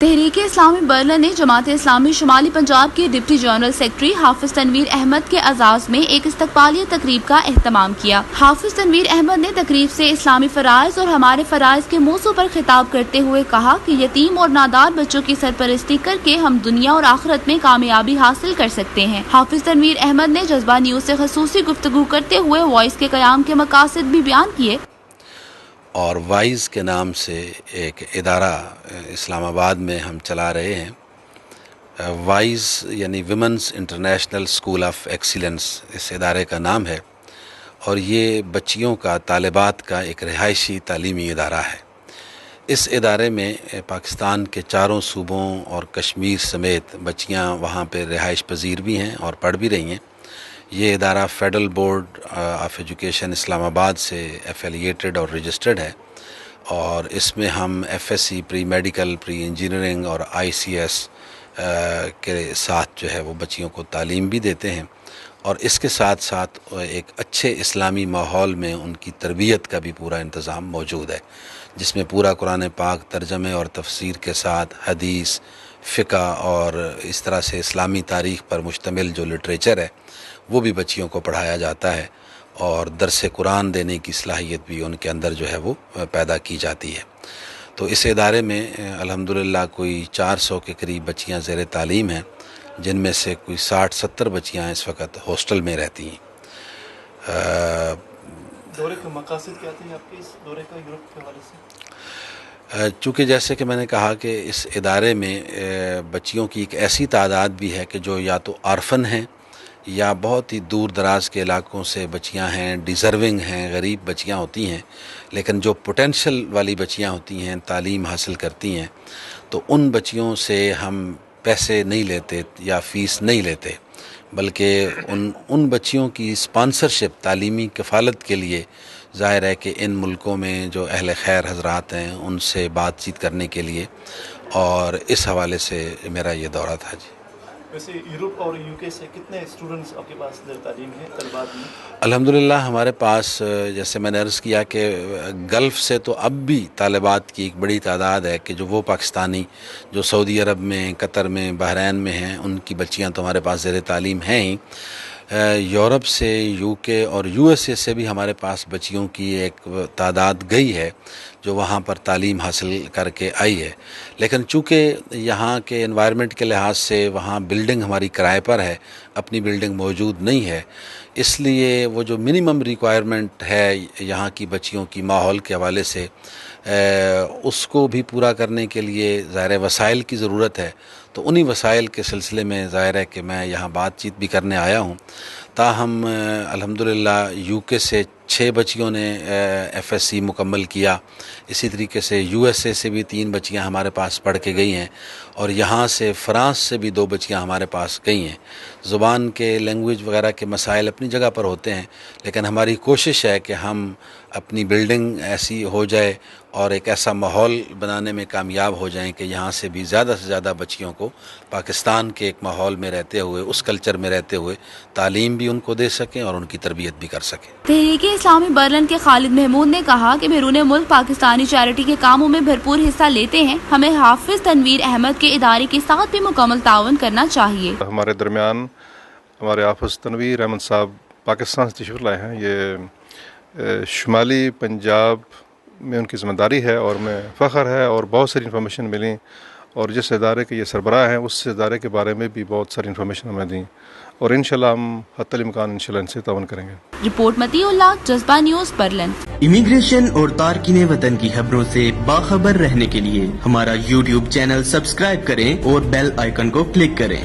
تحریک اسلامی برلن نے جماعت اسلامی شمالی پنجاب کے ڈپٹی جنرل سیکرٹری حافظ تنویر احمد کے اعزاز میں ایک استقبالیہ تقریب کا اہتمام کیا۔ حافظ تنویر احمد نے تقریب سے اسلامی فرائض اور ہمارے فرائض کے موضوع پر خطاب کرتے ہوئے کہا کہ یتیم اور نادار بچوں کی سرپرستی کر کے ہم دنیا اور آخرت میں کامیابی حاصل کر سکتے ہیں۔ حافظ تنویر احمد نے جذبہ نیوز سے خصوصی گفتگو کرتے ہوئے وائس کے قیام کے مقاصد بھی بیان کیے۔ اور وائز کے نام سے ایک ادارہ اسلام آباد میں ہم چلا رہے ہیں۔ وائز یعنی women's international school of excellence اس ادارے کا نام ہے، اور یہ بچیوں کا، طالبات کا ایک رہائشی تعلیمی ادارہ ہے۔ اس ادارے میں پاکستان کے چاروں صوبوں اور کشمیر سمیت بچیاں وہاں پہ رہائش پذیر بھی ہیں اور پڑھ بھی رہی ہیں۔ یہ ادارہ فیڈرل بورڈ آف ایجوکیشن اسلام آباد سے ایفیلیٹڈ اور رجسٹرڈ ہے، اور اس میں ہم F S C, pre medical, pre engineering اور آئی سی ایس کے ساتھ جو ہے وہ بچیوں کو تعلیم بھی دیتے ہیں، اور اس کے ساتھ ساتھ ایک اچھے اسلامی ماحول میں ان کی تربیت کا بھی پورا انتظام موجود ہے، جس میں پورا قرآن پاک ترجمے اور تفسیر کے ساتھ حدیث، فقہ اور اس طرح سے اسلامی تاریخ پر مشتمل جو لٹریچر ہے وہ بھی بچیوں کو پڑھایا جاتا ہے، اور درس قرآن دینے کی صلاحیت بھی ان کے اندر جو ہے وہ پیدا کی جاتی ہے۔ تو اس ادارے میں الحمدللہ کوئی 400 کے قریب بچیاں زیر تعلیم ہیں، جن میں سے کوئی 60-70 بچیاں اس وقت ہاسٹل میں رہتی ہیں۔ دورے کا مقاصد کیا تھے آپ کے اس دورے کا یورپ کے حوالے سے؟ چونکہ جیسے کہ میں نے کہا کہ اس ادارے میں بچیوں کی ایک ایسی تعداد بھی ہے کہ جو یا تو آرفن ہیں یا بہت ہی دور دراز کے علاقوں سے بچیاں ہیں، ڈیزرونگ ہیں، غریب بچیاں ہوتی ہیں، لیکن جو پوٹینشل والی بچیاں ہوتی ہیں، تعلیم حاصل کرتی ہیں، تو ان بچیوں سے ہم پیسے نہیں لیتے یا فیس نہیں لیتے، بلکہ ان بچیوں کی اسپانسرشپ، تعلیمی کفالت کے لیے ظاہر ہے کہ ان ملکوں میں جو اہل خیر حضرات ہیں ان سے بات چیت کرنے کے لیے، اور اس حوالے سے میرا یہ دورہ تھا۔ جی ویسے یورپ اور یو کے سے کتنے اسٹوڈنٹس آپ کے پاس زیر تعلیم ہیں طلبات میں؟ الحمدللہ ہمارے پاس جیسے میں نے عرض کیا کہ گلف سے تو اب بھی طالبات کی ایک بڑی تعداد ہے کہ جو وہ پاکستانی جو سعودی عرب میں، قطر میں، بحرین میں ہیں، ان کی بچیاں تو ہمارے پاس زیر تعلیم ہیں ہی۔ یورپ سے، یو کے اور یو ایس اے سے بھی ہمارے پاس بچیوں کی ایک تعداد گئی ہے جو وہاں پر تعلیم حاصل کر کے آئی ہے، لیکن چونکہ یہاں کے انوائرمنٹ کے لحاظ سے وہاں بلڈنگ ہماری کرائے پر ہے، اپنی بلڈنگ موجود نہیں ہے، اس لیے وہ جو منیمم ریکوائرمنٹ ہے یہاں کی بچیوں کی ماحول کے حوالے سے، اس کو بھی پورا کرنے کے لیے ظاہر وسائل کی ضرورت ہے۔ تو انہی وسائل کے سلسلے میں ظاہر ہے کہ میں یہاں بات چیت بھی کرنے آیا ہوں۔ تاہم الحمدللہ یو کے سے 6 بچیوں نے ایف ایس سی مکمل کیا، اسی طریقے سے یو ایس اے سے بھی 3 بچیاں ہمارے پاس پڑھ کے گئی ہیں، اور یہاں سے فرانس سے بھی 2 بچیاں ہمارے پاس گئی ہیں۔ زبان کے، لینگویج وغیرہ کے مسائل اپنی جگہ پر ہوتے ہیں، لیکن ہماری کوشش ہے کہ ہم اپنی بلڈنگ ایسی ہو جائے اور ایک ایسا ماحول بنانے میں کامیاب ہو جائیں کہ یہاں سے بھی زیادہ سے زیادہ بچیوں کو پاکستان کے ایک ماحول میں رہتے ہوئے، اس کلچر میں رہتے ہوئے تعلیم بھی ان کو دے سکیں اور ان کی تربیت بھی کر سکیں۔ تحریک اسلامی برلن کے خالد محمود نے کہا کہ بیرون ملک پاکستانی چیریٹی کے کاموں میں بھرپور حصہ لیتے ہیں، ہمیں حافظ تنویر احمد کے ادارے کے ساتھ بھی مکمل تعاون کرنا چاہیے۔ ہمارے درمیان ہمارے حافظ تنویر احمد صاحب پاکستان سے تشریف لائے ہیں۔ یہ شمالی پنجاب میں ان کی ذمہ داری ہے اور میں فخر ہے، اور بہت ساری انفارمیشن ملی، اور جس ادارے کے یہ سربراہ ہیں اس ادارے کے بارے میں بھی بہت ساری انفارمیشن ہمیں دیں، اور انشاءاللہ ہم حتی الامکان انشاءاللہ ان سے تعاون کریں گے۔ رپورٹ متی اللہ، جذبہ نیوز، برلن۔ امیگریشن اور تارکین وطن کی خبروں سے باخبر رہنے کے لیے ہمارا یوٹیوب چینل سبسکرائب کریں اور بیل آئیکن کو کلک کریں۔